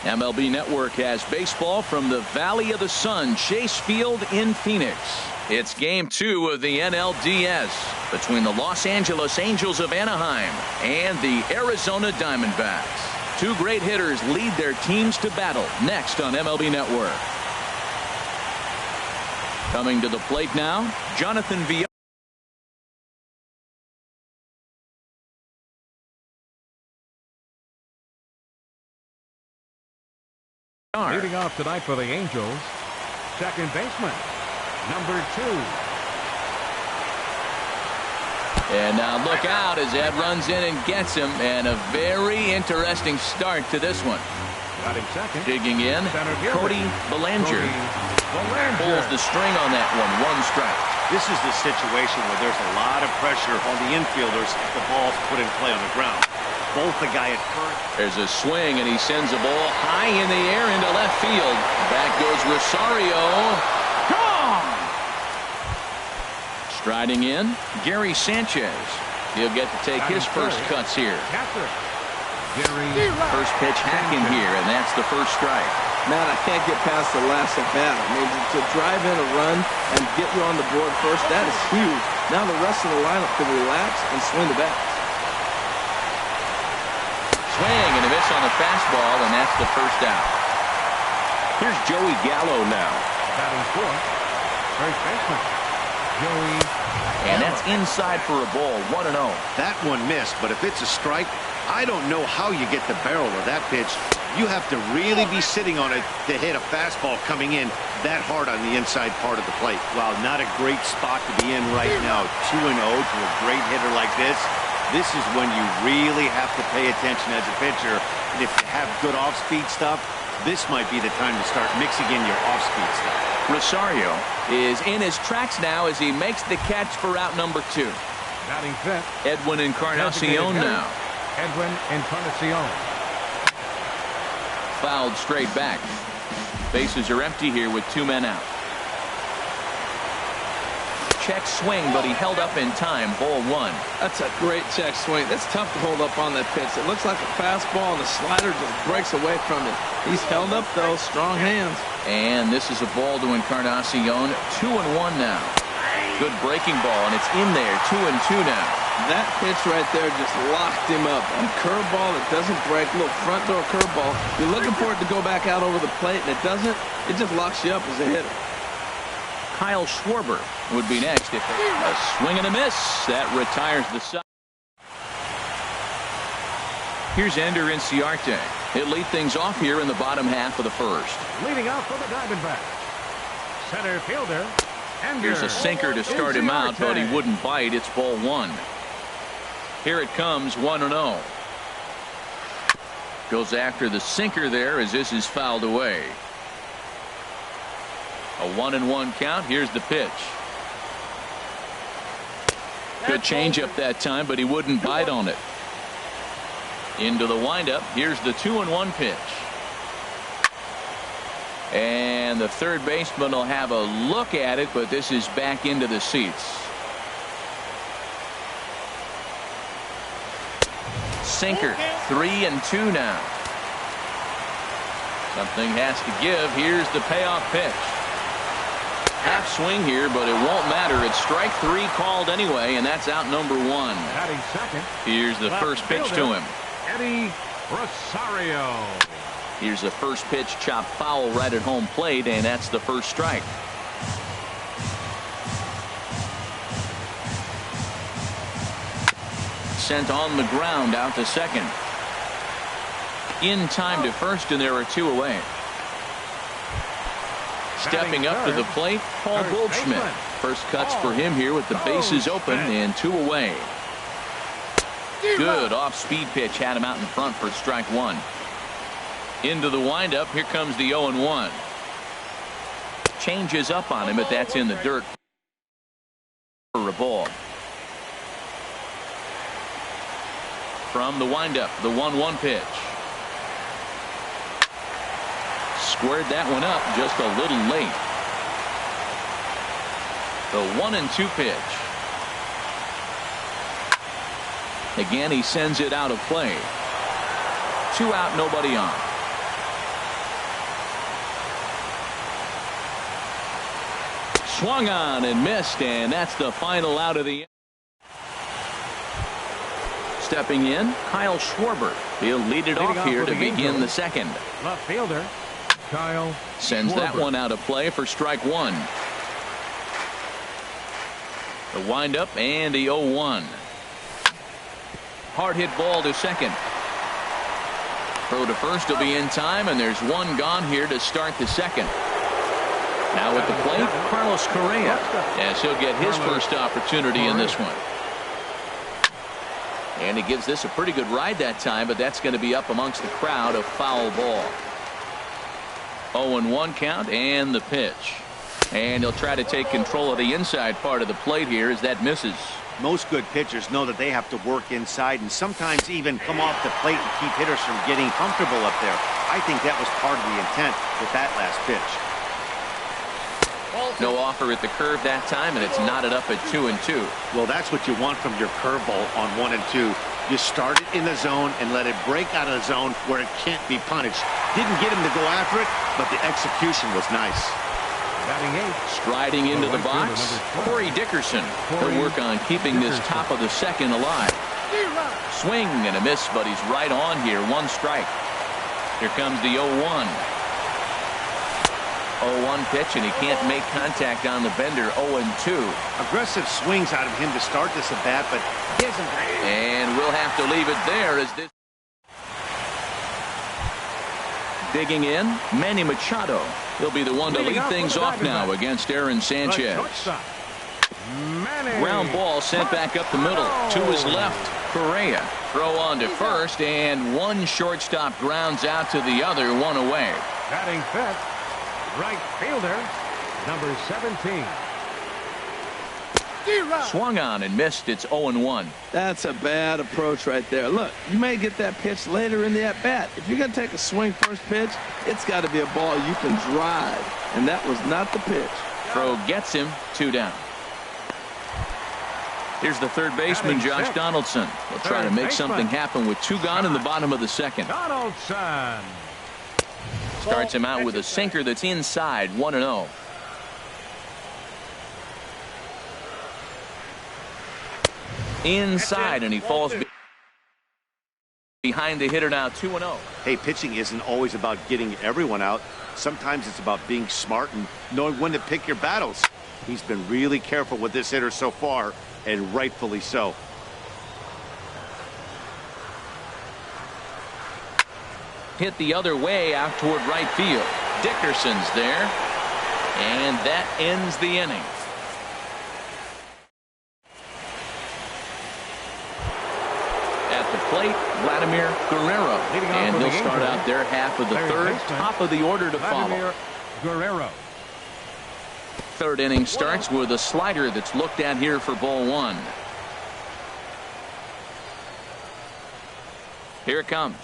MLB Network has baseball from the Valley of the Sun, Chase Field in Phoenix. It's Game 2 of the NLDS between the Los Angeles Angels of Anaheim and the Arizona Diamondbacks. Two great hitters lead their teams to battle next on MLB Network. Coming to the plate now, Jonathan Villar. Leading off tonight for the Angels, second baseman, number 2. And now look out as Ed runs in and gets him, and a very interesting start to this one. Batting second. Digging in, Cody Bellinger pulls the string on that one strike. This is the situation where there's a lot of pressure on the infielders if the ball's put in play on the ground. Both the guy at first. There's a swing, and he sends a ball high in the air into left field. Back goes Rosario. Gone! Striding in, Gary Sanchez. He'll get to take his first cuts here. First pitch hacking here, and that's the first strike. Man, I can't get past the last at bat. I mean, to drive in a run and get you on the board first, that is huge. Now the rest of the lineup can relax and swing the bat. Swing and a miss on the fastball, and that's the first out. Here's Joey Gallo now. Batting fourth, first baseman, Joey. And that's inside for a ball, 1-0. That one missed, but if it's a strike, I don't know how you get the barrel of that pitch. You have to really be sitting on it to hit a fastball coming in that hard on the inside part of the plate. Well, not a great spot to be in right now. 2-0 to a great hitter like this. This is when you really have to pay attention as a pitcher. And if you have good off-speed stuff, this might be the time to start mixing in your off-speed stuff. Rosario is in his tracks now as he makes the catch for out number 2. Batting fifth, Edwin Encarnacion now. Edwin Encarnacion. Fouled straight back. Bases are empty here with 2 men out. Check swing, but he held up in time. Ball 1. That's a great check swing. That's tough to hold up on that pitch. It looks like a fastball, and the slider just breaks away from it. He's held up, though. Strong hands. And this is a ball to Encarnacion. 2-1 now. Good breaking ball, and it's in there. 2-2 now. That pitch right there just locked him up. A curveball that doesn't break, a little front door curveball. You're looking for it to go back out over the plate, and it doesn't. It just locks you up as a hitter. Kyle Schwarber would be next. If a swing and a miss, that retires the side. Here's Ender Inciarte. He'll lead things off here in the bottom half of the first. Leading out for the Diamondbacks, center fielder. Here's a sinker to start him out, but he wouldn't bite. It's ball 1. Here it comes, 1-0. Goes after the sinker there as this is fouled away. A 1-1 count. Here's the pitch. Good changeup that time, but he wouldn't bite on it. Into the windup. Here's the 2-1 pitch. And the third baseman will have a look at it, but this is back into the seats. Sinker, 3-2 now. Something has to give. Here's the payoff pitch. Half swing here, but it won't matter. It's strike 3 called anyway, and that's out number 1. Batting second. Here's the first pitch to him. Eddie Rosario. Here's the first pitch chopped foul right at home plate, and that's the first strike. Sent on the ground out to second. In time to first, and there are 2 away. Stepping up to the plate, Paul Goldschmidt. First cuts for him here with the bases open and 2 away. Good off-speed pitch had him out in front for strike 1. Into the windup. Here comes the 0-1. Changes up on him, but that's in the dirt for a ball. From the windup, the 1-1 pitch. Squared that one up just a little late. The 1-2 pitch. Again, he sends it out of play. 2 out, nobody on. Swung on and missed, and that's the final out of the inning. Stepping in, Kyle Schwarber. He'll lead it off here to begin the second. Left fielder, Kyle sends Schwarber. that one out of play for strike one. The windup and the 0-1. Hard hit ball to second. Throw to first will be in time, and there's one gone here to start the second. Now at the plate, Carlos Correa. Yes, he'll get his first opportunity in this one. And he gives this a pretty good ride that time, but that's going to be up amongst the crowd. A foul ball. 0-1 count and the pitch. And he'll try to take control of the inside part of the plate here as that misses. Most good pitchers know that they have to work inside and sometimes even come off the plate and keep hitters from getting comfortable up there. I think that was part of the intent with that last pitch. No offer at the curve that time, and it's knotted up at 2-2. Well, that's what you want from your curveball on 1 and 2. You start it in the zone and let it break out of the zone where it can't be punished. Didn't get him to go after it, but the execution was nice. Striding into the box, Corey Dickerson. He'll work on keeping this top of the second alive. Swing and a miss, but he's right on here. One strike. Here comes the 0-1. 0-1 pitch, and he can't make contact on the bender. 0-2. Aggressive swings out of him to start this at bat, but he isn't. And we'll have to leave it there as this. Digging in, Manny Machado. He'll be the one to lead things off now against Aaron Sanchez. Ground ball sent back up the middle. To his left, Correa. Throw on to first, and one shortstop grounds out to the other, one away. Batting fifth, right fielder, number 17. Swung on and missed. It's 0-1. That's a bad approach right there. Look, you may get that pitch later in the at-bat. If you're going to take a swing first pitch, it's got to be a ball you can drive, and that was not the pitch. Throw gets him. 2 down. Here's the third baseman, Josh Donaldson. He'll try to make something happen with 2 gone in the bottom of the second. Donaldson starts him out with a sinker that's inside. 1-0. Inside, and he falls behind the hitter now. 2-0. Hey, pitching isn't always about getting everyone out. Sometimes it's about being smart and knowing when to pick your battles. He's been really careful with this hitter so far, and rightfully so. Hit the other way out toward right field. Dickerson's there, and that ends the inning. At the plate, Vladimir Guerrero, and he'll start out their half of the third. Top of the order to follow. Guerrero. Third inning starts with a slider that's looked at here for ball 1. Here it comes.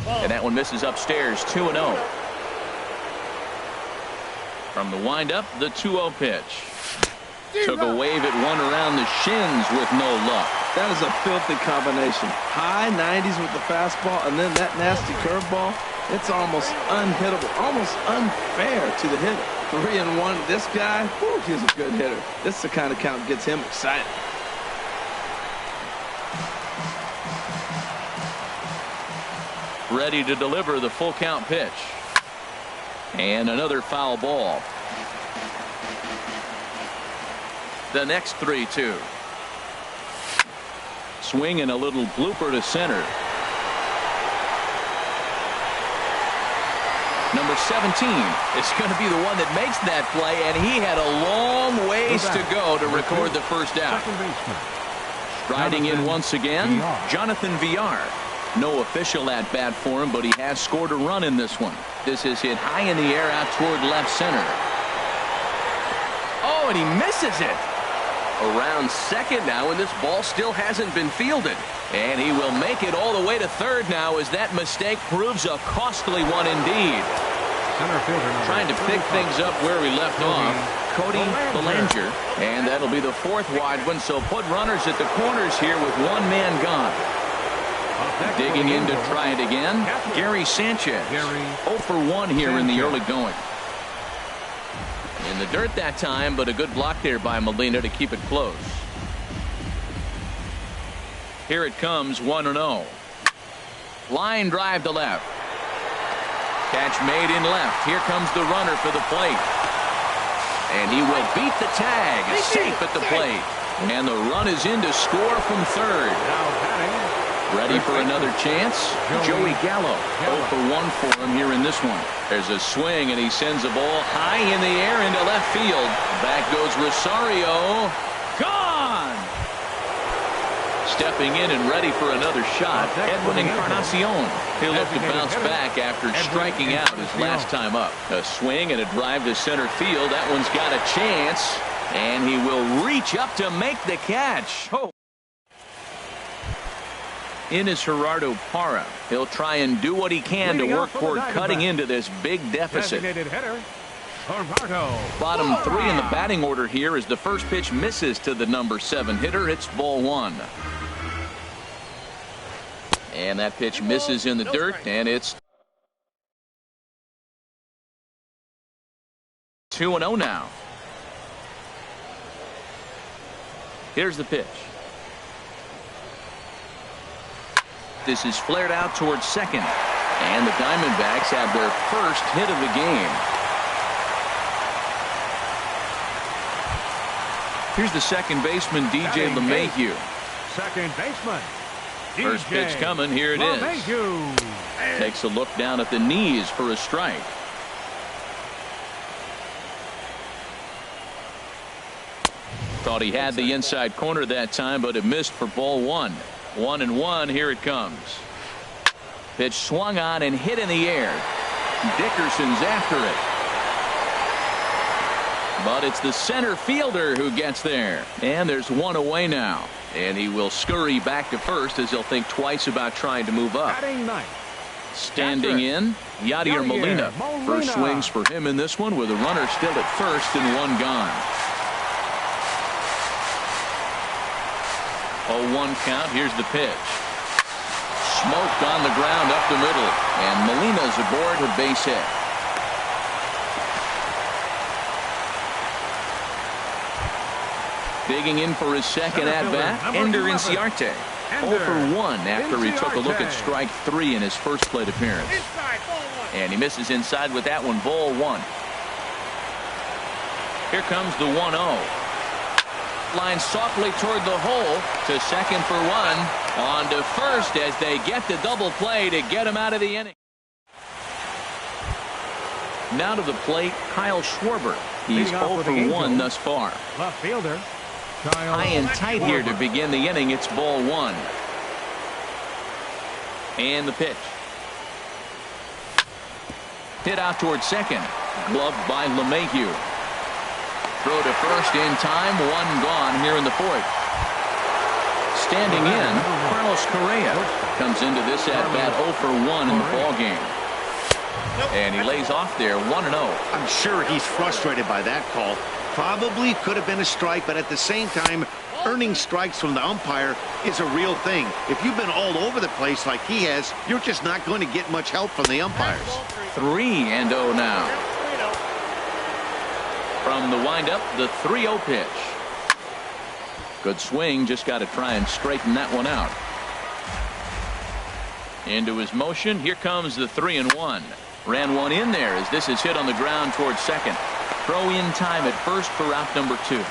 And that one misses upstairs. 2-0. From the windup, the 2-0 pitch. Took a wave at one around the shins with no luck. That is a filthy combination. High 90s with the fastball, and then that nasty curveball. It's almost unhittable, almost unfair to the hitter. 3-1. This guy, whew, he's a good hitter. This is the kind of count that gets him excited. Ready to deliver the full count pitch. And another foul ball. The next 3-2. Swing and a little blooper to center. Number 17 is going to be the one that makes that play, and he had a long ways to go to record the first out. Striding in once again, Jonathan Villar. No official at bat for him, but he has scored a run in this one. This is hit high in the air out toward left center. Oh, and he misses it. Around second now, and this ball still hasn't been fielded. And he will make it all the way to third now as that mistake proves a costly one indeed. Trying to pick things up where we left off. Cody Bellinger. And that'll be the fourth wide one, so put runners at the corners here with one man gone. Digging in to try it again, Gary Sanchez. 0 for 1 here in the early going. In the dirt that time, but a good block there by Molina to keep it close. Here it comes, 1-0. Line drive to left. Catch made in left. Here comes the runner for the plate. And he will beat the tag. Safe at the plate. And the run is in to score from third. Ready for another chance? Joey Gallo. 0 for 1 for him here in this one. There's a swing, and he sends the ball high in the air into left field. Back goes Rosario. Gone! Stepping in and ready for another shot, Edwin Encarnacion. He'll look to bounce back after striking out his last time up. A swing and a drive to center field. That one's got a chance, and he will reach up to make the catch. Oh. In is Gerardo Parra. He'll try and do what he can to work toward cutting into this big deficit. Bottom 3 in the batting order here as the first pitch misses to the number 7 hitter. It's ball 1. And that pitch misses in the dirt, and it's 2-0 now. Here's the pitch. This is flared out towards second. And the Diamondbacks have their first hit of the game. Here's the second baseman, DJ LeMahieu. Second baseman. First pitch coming. Here it is. Takes a look down at the knees for a strike. Thought he had the inside corner that time, but it missed for ball 1. 1-1. Here it comes. Pitch swung on and hit in the air. Dickerson's after it. But it's the center fielder who gets there. And there's one away now. And he will scurry back to first as he'll think twice about trying to move up. Standing in, Yadier Molina. First swings for him in this one with a runner still at first and one gone. 0-1 count. Here's the pitch. Smoked on the ground up the middle. And Molina's aboard with base hit. Digging in for his second at-bat, Ender Inciarte. 0 for 1 after he took a look at strike 3 in his first plate appearance. And he misses inside with that one, ball 1. Here comes the 1-0. Line softly toward the hole to second for 1. On to first as they get the double play to get him out of the inning. Now to the plate, Kyle Schwarber. He's 0 for 1 thus far. Left fielder. High and tight here to begin the inning. It's ball 1. And the pitch. Hit out towards second. Gloved by LeMahieu. Throw to first in time. One gone here in the fourth. Standing in, Carlos Correa comes into this at bat 0 for 1 in the ball game. And he lays off there 1-0. I'm sure he's frustrated by that call. Probably could have been a strike, but at the same time, earning strikes from the umpire is a real thing. If you've been all over the place like he has, you're just not going to get much help from the umpires. 3-0 now. From the windup, the 3-0 pitch. Good swing, just got to try and straighten that one out. Into his motion, here comes the 3-1. Ran one in there as this is hit on the ground towards second. Throw in time at first for out number 2.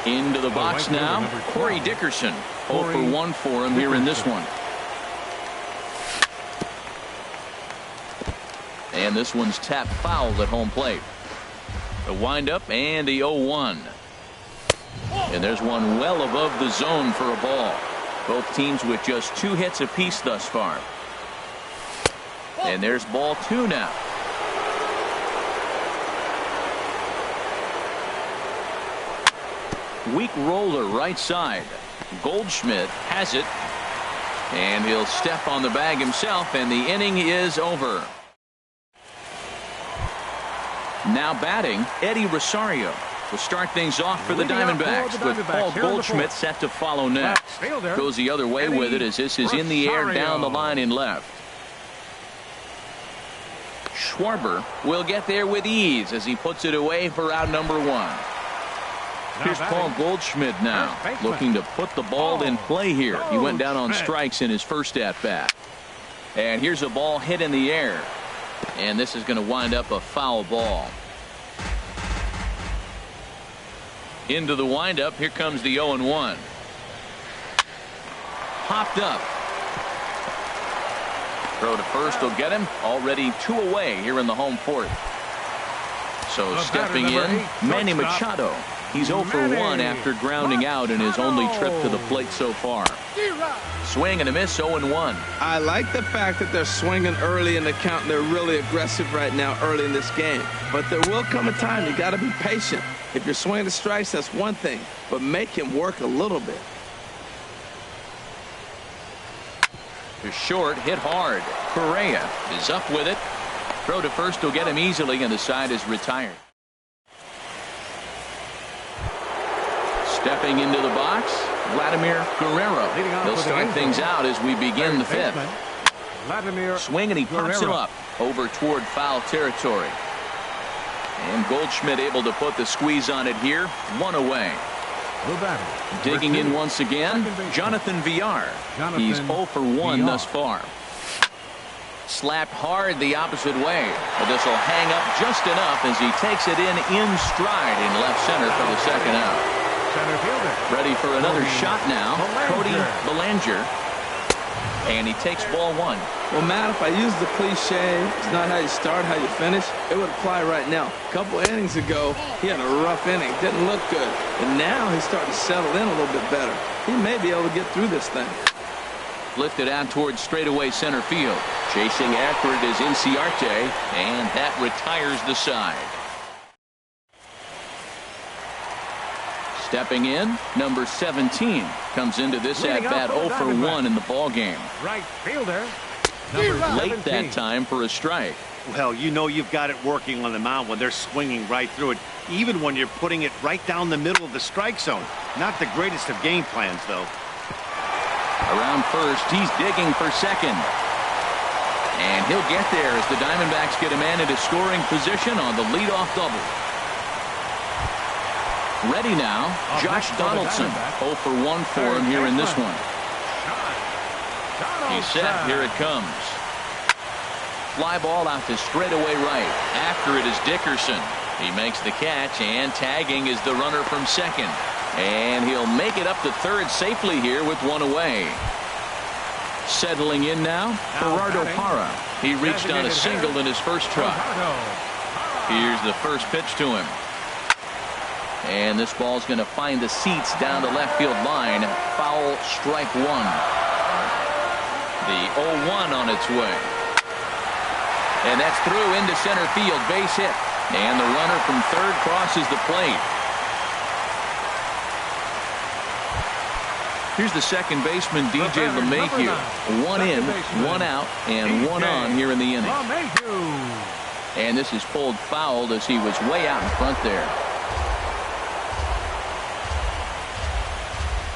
Into the box now, Corey Dickerson. 0 for 1 for him here in this one. And this one's tapped foul at home plate. The windup and the 0-1. And there's one well above the zone for a ball. Both teams with just 2 hits apiece thus far. And there's ball 2 now. Weak roller right side. Goldschmidt has it. And he'll step on the bag himself, and the inning is over. Now batting, Eddie Rosario will start things off for the Diamondbacks with Paul Goldschmidt set to follow next. Goes the other way with it as this is in the air down the line in left. Schwarber will get there with ease as he puts it away for out number 1. Here's Paul Goldschmidt now, looking to put the ball in play here. He went down on strikes in his first at-bat. And here's a ball hit in the air. And this is going to wind up a foul ball. Into the windup, here comes the 0-1. Popped up. Throw to first will get him. Already 2 away here in the home 4th. So stepping in, Manny Machado. He's 0 for 1 after grounding out in his only trip to the plate so far. Swing and a miss, 0-1. I like the fact that they're swinging early in the count. They're really aggressive right now early in this game. But there will come a time you got to be patient. If you're swinging the strikes, that's one thing. But make him work a little bit. To short, hit hard. Correa is up with it. Throw to first will get him easily, and the side is retired. Stepping into the box, Vladimir Guerrero. He'll start things out as we begin the 5th. Swing, and he pops him up over toward foul territory. And Goldschmidt able to put the squeeze on it here. 1 away. Digging in once again, Jonathan Villar. He's 0 for 1 thus far. Slapped hard the opposite way. But this will hang up just enough as he takes it in stride in left center for the second out. Ready for another shot now, Cody Bellinger. And he takes ball 1. Well, Matt, if I use the cliche, it's not how you start, how you finish, it would apply right now. A couple innings ago, he had a rough inning. Didn't look good. And now he's starting to settle in a little bit better. He may be able to get through this thing. Lifted out towards straightaway center field. Chasing after it is Inciarte, and that retires the side. Stepping in, number 17 comes into this at-bat 0 for 1 in the ball game. Right fielder. Late that time for a strike. Well, you know you've got it working on the mound when they're swinging right through it, even when you're putting it right down the middle of the strike zone. Not the greatest of game plans, though. Around first, he's digging for second. And he'll get there as the Diamondbacks get a man into scoring position on the leadoff double. Ready now, Josh Donaldson. 0 for 1 for him here in this one. He's set. Here it comes. Fly ball out to straightaway right. After it is Dickerson. He makes the catch, and tagging is the runner from second. And he'll make it up to third safely here with 1 away. Settling in now, Gerardo Parra. He reached on a single in his first try. Here's the first pitch to him. And this ball's going to find the seats down the left field line. Foul, strike 1. The 0-1 on its way. And that's through into center field. Base hit. And the runner from third crosses the plate. Here's the second baseman, DJ LeMahieu. 1 in, 1 out, and 1 on here in the inning. And this is pulled fouled as he was way out in front there.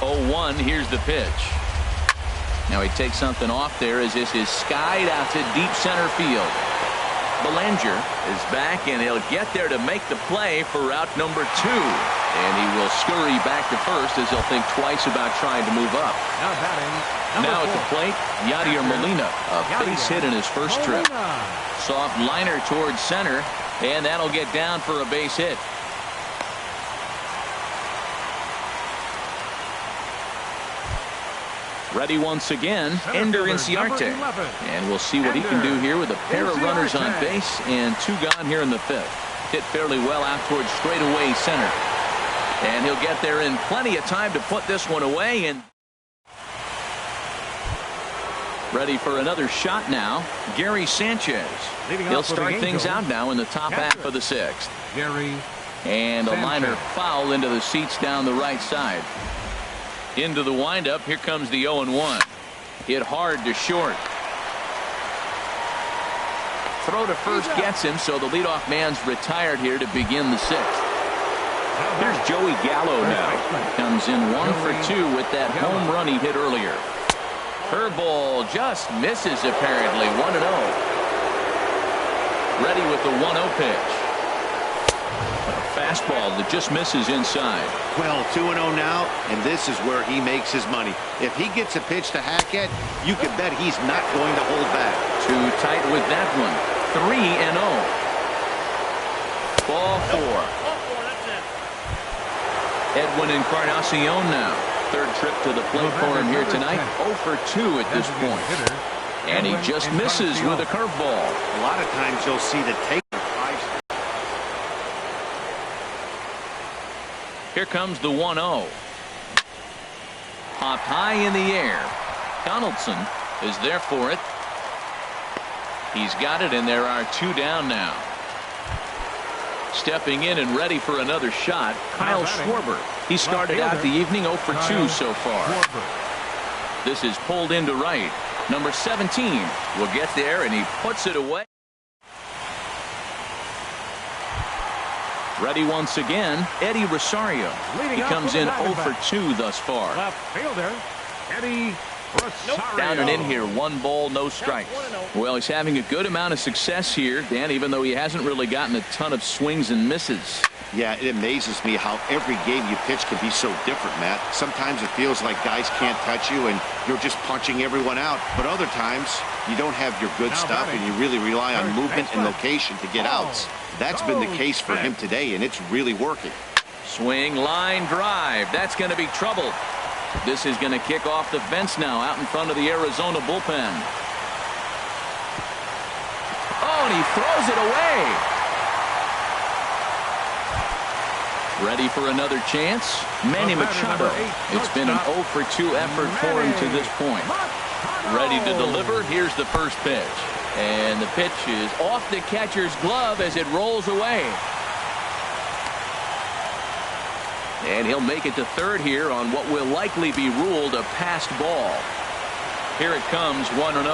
0-1, here's the pitch. Now he takes something off there as this is skied out to deep center field. Bellinger is back, and he'll get there to make the play for route number 2. And he will scurry back to first as he'll think twice about trying to move up. Now at the plate, Yadier Molina, a base hit in his first trip. Soft liner towards center, and that'll get down for a base hit. Ready once again, Ender Inciarte. And we'll see what he can do here with a pair of runners on base and 2 gone here in the 5th. Hit fairly well out towards straightaway center. And he'll get there in plenty of time to put this one away. And ready for another shot now, Gary Sanchez. He'll start things out now in the top half of the 6th. And a liner foul into the seats down the right side. Into the windup, here comes the 0-1. Hit hard to short. Throw to first gets him, so the leadoff man's retired here to begin the 6th. Here's Joey Gallo now. Comes in 1 for 2 with that home run he hit earlier. Curveball just misses apparently. 1-0. Ready with the 1-0 pitch. A fastball that just misses inside. Well, 2-0 now, and this is where he makes his money. If he gets a pitch to hack at, you can bet he's not going to hold back. Too tight with that one. 3-0. Ball 4. Edwin Encarnacion now. Third trip to the plate for him here tonight. 0 for 2 at this point. And he just misses with a curveball. A lot of times you'll see the take. Here comes the 1-0. Popped high in the air. Donaldson is there for it. He's got it, and there are 2 down now. Stepping in and ready for another shot, Kyle Schwarber. He started out the evening 0 for 2 so far. This is pulled into right. Number 17 will get there, and he puts it away. Ready once again, Eddie Rosario. He comes in 0 for 2 thus far. Left fielder, Eddie Rosario. Down and in here, 1 ball, no strikes. Well, he's having a good amount of success here, Dan, even though he hasn't really gotten a ton of swings and misses. Yeah, it amazes me how every game you pitch can be so different, Matt. Sometimes it feels like guys can't touch you and you're just punching everyone out. But other times, you don't have your good stuff and you really rely on movement and location to get outs. That's been the case for him today, and it's really working. Swing, line, drive. That's going to be trouble. This is going to kick off the fence now out in front of the Arizona bullpen. Oh, and he throws it away. Ready for another chance? Manny Machado. It's been an 0 for 2 effort for him to this point. Ready to deliver. Here's the first pitch. And the pitch is off the catcher's glove as it rolls away. And he'll make it to third here on what will likely be ruled a passed ball. Here it comes, 1-0.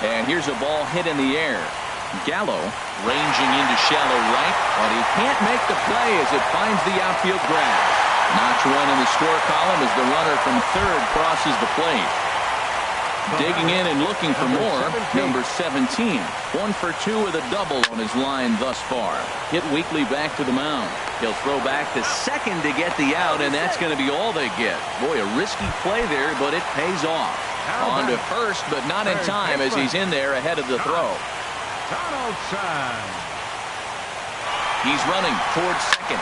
And here's a ball hit in the air. Gallo ranging into shallow right, but he can't make the play as it finds the outfield grab. Notch 1 in the score column as the runner from third crosses the plate. Digging in and looking for more, number 17. 1 for 2 with a double on his line thus far. Hit weakly back to the mound. He'll throw back to second to get the out, and that's going to be all they get. Boy, a risky play there, but it pays off. On to first, but not in time as he's in there ahead of the throw. He's running towards second.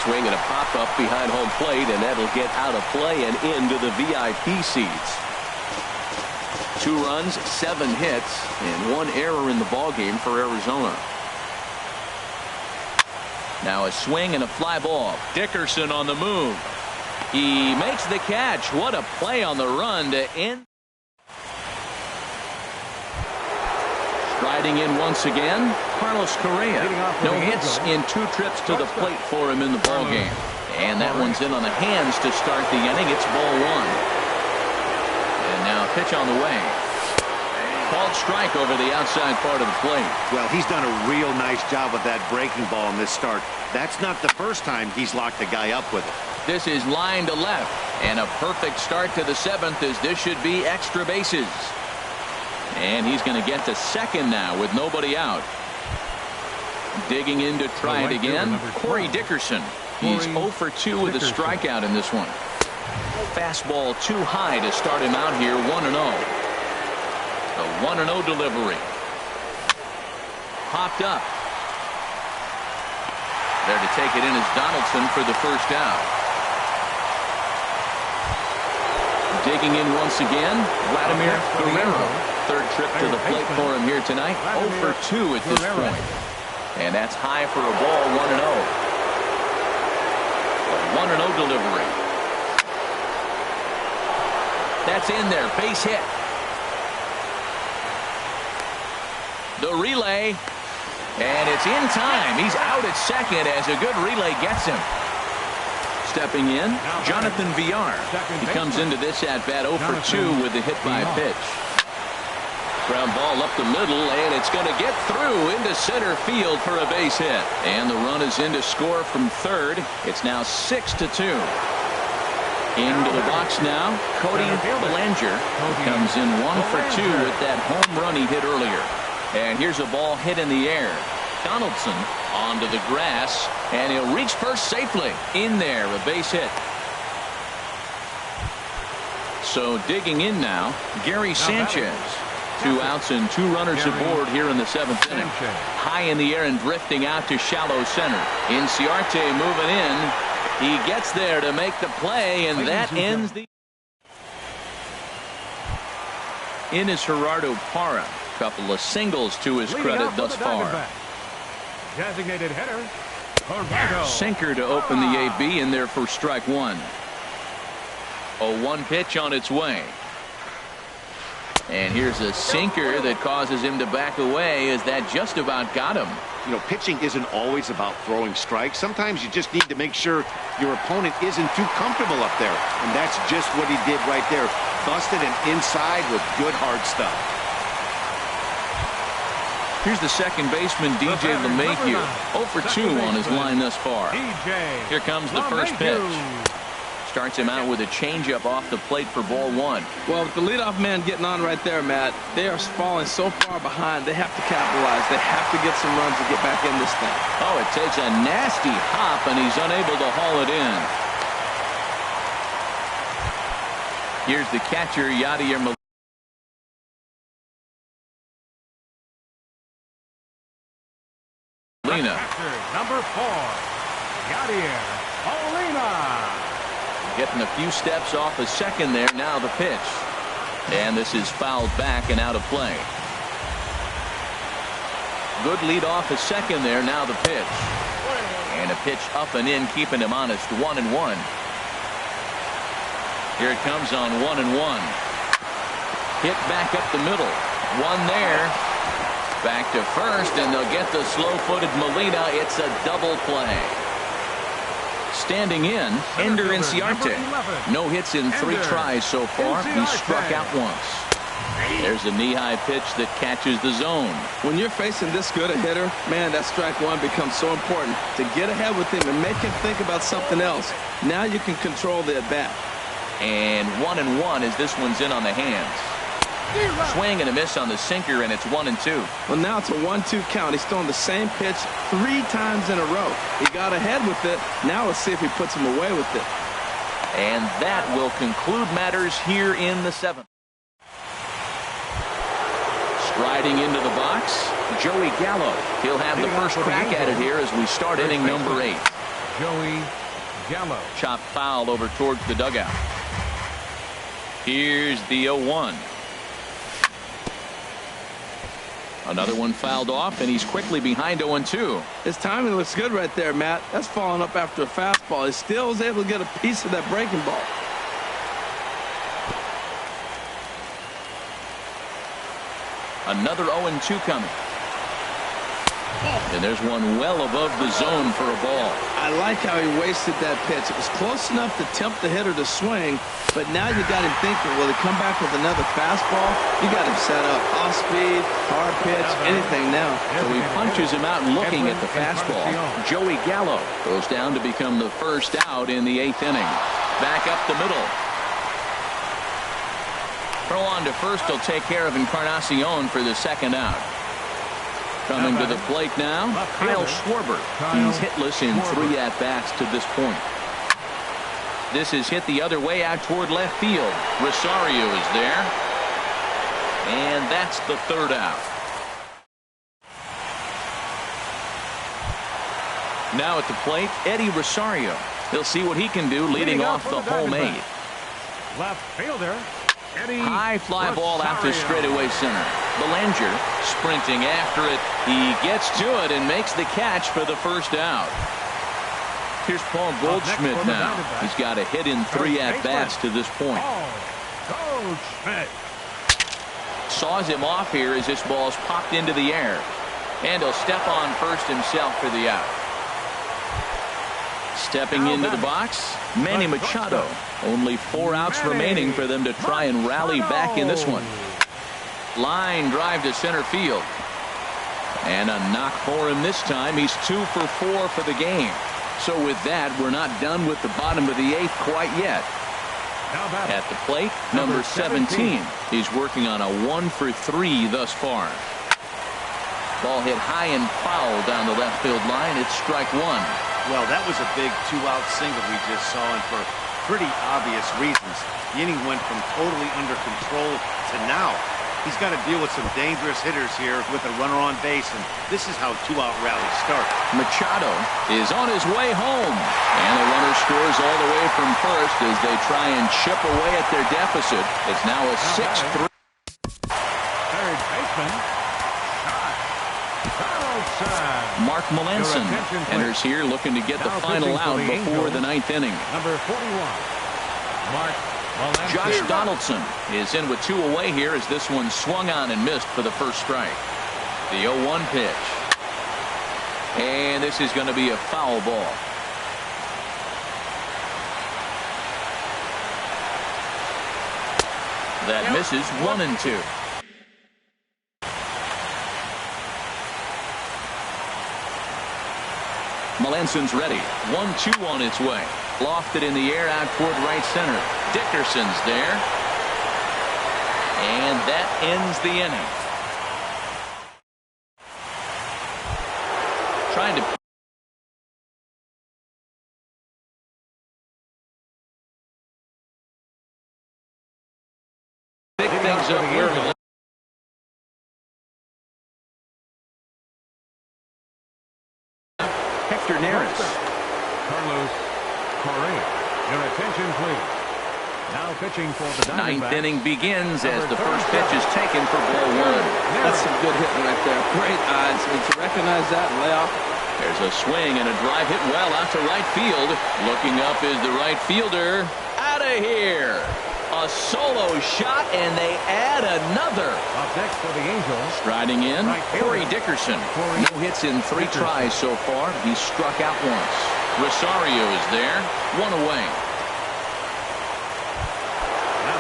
Swing and a pop-up behind home plate, and that'll get out of play and into the VIP seats. 2 runs, 7 hits, and 1 error in the ballgame for Arizona. Now a swing and a fly ball. Dickerson on the move. He makes the catch. What a play on the run to end. Striding in once again, Carlos Correa. No hits in 2 trips to the plate for him in the ballgame. And that one's in on the hands to start the inning. It's ball 1. And now pitch on the way. Called strike over the outside part of the plate. Well, he's done a real nice job with that breaking ball in this start. That's not the first time he's locked a guy up with it. This is line to left. And a perfect start to the 7th as this should be extra bases. And he's going to get to second now with nobody out. Digging in to try it again. Corey Dickerson. He's 0 for 2 with a strikeout in this one. Fastball too high to start him out here. 1-0. The 1-0 delivery. Popped up. There to take it in is Donaldson for the first out. Digging in once again, Vladimir Guerrero. Third trip to the plate for him here tonight. 0 for 2 at this point. And that's high for a ball. 1-0. A 1-0 delivery. That's in there. Base hit. The relay. And it's in time. He's out at second as a good relay gets him. Stepping in, Jonathan Villar. He comes into this at-bat 0 for 2 with the hit by pitch. Ground ball up the middle, and it's going to get through into center field for a base hit. And the run is in to score from third. It's now 6-2. Into the box now, Cody Bellinger comes in 1 for 2 with that home run he hit earlier. And here's a ball hit in the air. Donaldson onto the grass, and he'll reach first safely. In there, a base hit. So digging in now, Gary Sanchez. 2 outs and 2 runners aboard here in the 7th inning. High in the air and drifting out to shallow center. Inciarte moving in. He gets there to make the play, and that ends the. In is Gerardo Parra. Couple of singles to his credit thus far. Designated hitter, Gerardo. Sinker to open the AB in there for strike 1. A 1 pitch on its way. And here's a sinker that causes him to back away, as that just about got him. You know, pitching isn't always about throwing strikes. Sometimes you just need to make sure your opponent isn't too comfortable up there. And that's just what he did right there. Busted and inside with good hard stuff. Here's the second baseman, DJ LeMahieu. 0 for 2 on his line thus far. Here comes the first pitch. Starts him out with a changeup off the plate for ball 1. Well, with the leadoff man getting on right there, Matt, they are falling so far behind. They have to capitalize. They have to get some runs to get back in this thing. Oh, it takes a nasty hop, and he's unable to haul it in. Here's the catcher, Yadier Molina. Number 4, Yadier Molina. Getting a few steps off a second there. Now the pitch. And this is fouled back and out of play. Good lead off a second there. Now the pitch. And a pitch up and in, keeping him honest. 1-1. Here it comes on 1-1. Hit back up the middle. 1 there. Back to first, and they'll get the slow-footed Molina. It's a double play. Standing in, Ender Inciarte. No hits in 3 tries so far. He struck out once. There's a knee-high pitch that catches the zone. When you're facing this good a hitter, man, that strike 1 becomes so important to get ahead with him and make him think about something else. Now you can control the at-bat. And 1-1 as this one's in on the hands. Swing and a miss on the sinker, and it's 1-2. Well, now it's a 1-2 count. He's thrown the same pitch 3 times in a row. He got ahead with it. Now let's see if he puts him away with it. And that will conclude matters here in the 7th. Striding into the box, Joey Gallo. He'll have the first crack at it here as we start inning number 8. Joey Gallo. Chopped foul over towards the dugout. Here's the 0-1. Another one fouled off, and he's quickly behind 0-2. His timing looks good right there, Matt. That's following up after a fastball. He still was able to get a piece of that breaking ball. Another 0-2 coming. And there's one well above the zone for a ball. I like how he wasted that pitch. It was close enough to tempt the hitter to swing, but now you got him thinking, will he come back with another fastball? You got him set up. Off speed, hard pitch, anything now. So he punches him out looking at the fastball. Joey Gallo goes down to become the first out in the 8th inning. Back up the middle. Throw on to first will take care of Encarnacion for the 2nd out. Coming to the plate now, Kyle Schwarber. He's hitless in 3 at-bats to this point. This is hit the other way out toward left field. Rosario is there. And that's the 3rd out. Now at the plate, Eddie Rosario. He'll see what he can do leading off the home 8. Left fielder. High fly ball out to straightaway center. Belanger sprinting after it. He gets to it and makes the catch for the first out. Here's Paul Goldschmidt now. He's got a hit in 3 at-bats to this point. Goldschmidt Saws him off here as this ball's popped into the air. And he'll step on first himself for the out. Stepping into the box, Manny Machado. Only 4 outs remaining for them to try and rally back in this one. Line drive to center field. And a knock for him this time. He's 2 for 4 for the game. So with that, we're not done with the bottom of the 8th quite yet. At the plate, number 17. He's working on a 1 for 3 thus far. Ball hit high and foul down the left field line. It's strike one. Well, that was a big two-out single we just saw, and for pretty obvious reasons. The inning went from totally under control to now he's got to deal with some dangerous hitters here with a runner on base, and this is how two-out rallies start. Machado is on his way home, and the runner scores all the way from first as they try and chip away at their deficit. It's now a 6-3. Third baseman. Mark Melanson enters here looking to get the final out before the ninth inning. Number 41, Mark Melanson. Josh Donaldson is in with two away here as this one swung on and missed for the first strike. The 0-1 pitch. And this is going to be a foul ball. That misses 1-2. Melanson's ready. 1-2 on its way. Lofted in the air out toward right center. Dickerson's there. And that ends the inning. Trying to pick things up early. Hector Neris. Carlos Correa. Your attention, please. Now pitching for the Diamondbacks. Ninth inning begins as the first pitch is taken for ball one. That's some good hitting right there. Great eyes. And to recognize that and lay off. There's a swing and a drive hit well out to right field. Looking up is the right fielder. Out of here. A solo shot, and they add another. Up next for the Angels. Striding in, Corey Dickerson. No hits in 3 tries so far. He struck out once. Rosario is there. One away.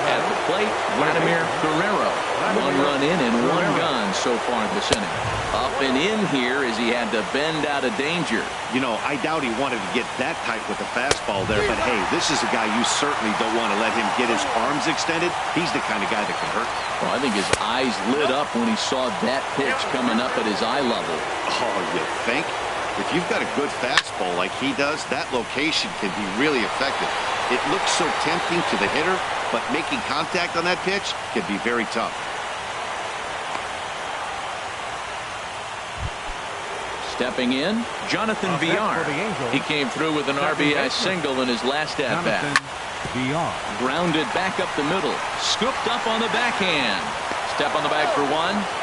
At the plate, Vladimir Guerrero. 1 run in and 1 gone so far this inning. Up and in here as he had to bend out of danger. You know, I doubt he wanted to get that tight with the fastball there, but hey, this is a guy you certainly don't want to let him get his arms extended. He's the kind of guy that can hurt. Well, I think his eyes lit up when he saw that pitch coming up at his eye level. Oh, you think? If you've got a good fastball like he does, that location can be really effective. It looks so tempting to the hitter, but making contact on that pitch can be very tough. Stepping in, Jonathan Villar. He came through with an RBI single in his last at-bat. Grounded back up the middle. Scooped up on the backhand. Step on the bag for 1,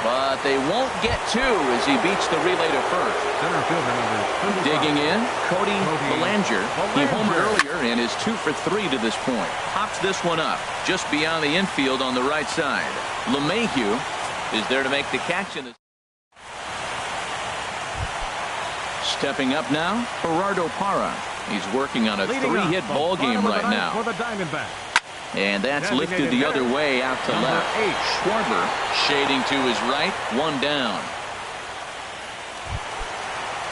but they won't get 2 as he beats the relay to first. Digging in, Cody Bellinger. He homered earlier and is 2 for 3 to this point. Pops this one up just beyond the infield on the right side. LeMahieu is there to make the catch in the Stepping up now, Gerardo Parra. He's working on a 3-hit ball game right now. For the Diamondbacks. And that's lifted the other way out to left. Schwarber shading to his right. 1 down.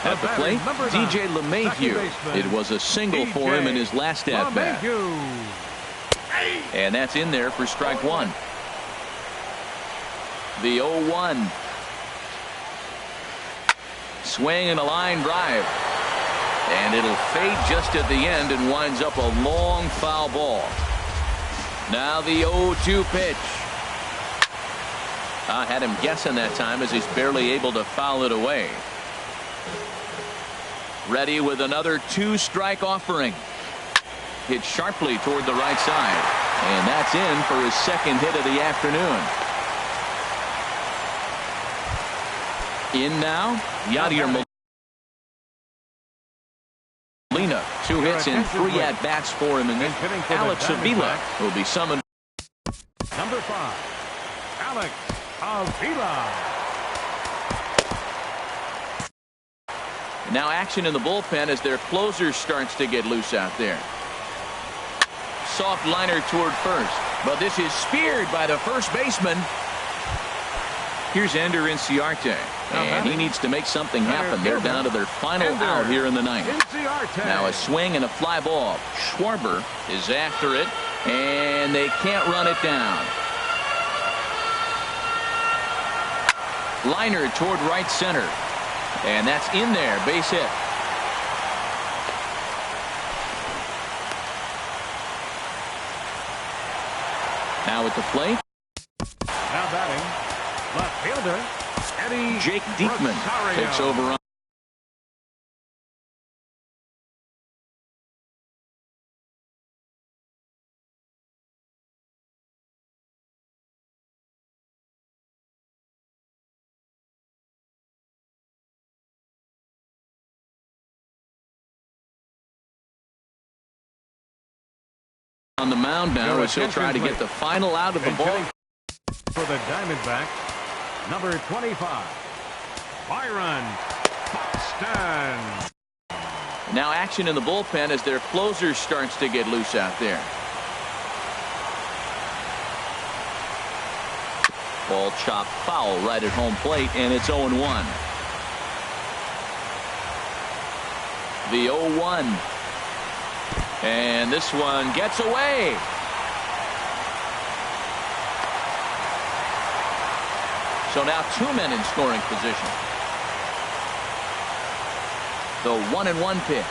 At the plate, DJ LeMahieu. It was a single for him in his last at-bat. And that's in there for strike 1. The 0-1. Swing and a line drive. And it'll fade just at the end and winds up a long foul ball. Now the 0-2 pitch. I had him guessing that time as he's barely able to foul it away. Ready with another 2-strike offering. Hit sharply toward the right side. And that's in for his second hit of the afternoon. In now, Yadier Molina. 2 hits and 3 at-bats for him. And then Alex Avila will be summoned. Number 5, Alex Avila. Now action in the bullpen as their closer starts to get loose out there. Soft liner toward first. But this is speared by the first baseman. Here's Ender Inciarte. And he needs to make something happen. They're down to their final out here in the ninth. Now a swing and a fly ball. Schwarber is after it. And they can't run it down. Liner toward right center. And that's in there. Base hit. Now at the plate. Now batting, left fielder, Eddie Jake Diekman Rosario. takes over on. On the mound now Your as he'll try to attention, get the final out of the And ball. hitting for the Diamondbacks, number 25, Byron Buxton. Now action in the bullpen as their closer starts to get loose out there. Ball chopped foul right at home plate, and it's 0-1. The 0-1. And this one gets away. So now 2 men in scoring position. The 1-1 pitch.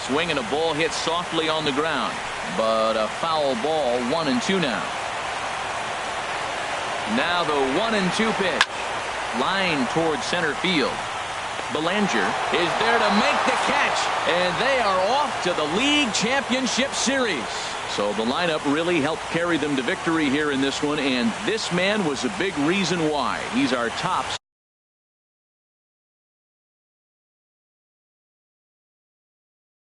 Swing and a ball hit softly on the ground, but a foul ball. 1-2 now. Now the 1-2 pitch. Line towards center field. Belanger is there to make the catch, and they are off to the league championship series. So the lineup really helped carry them to victory here in this one, and this man was a big reason why. He's our top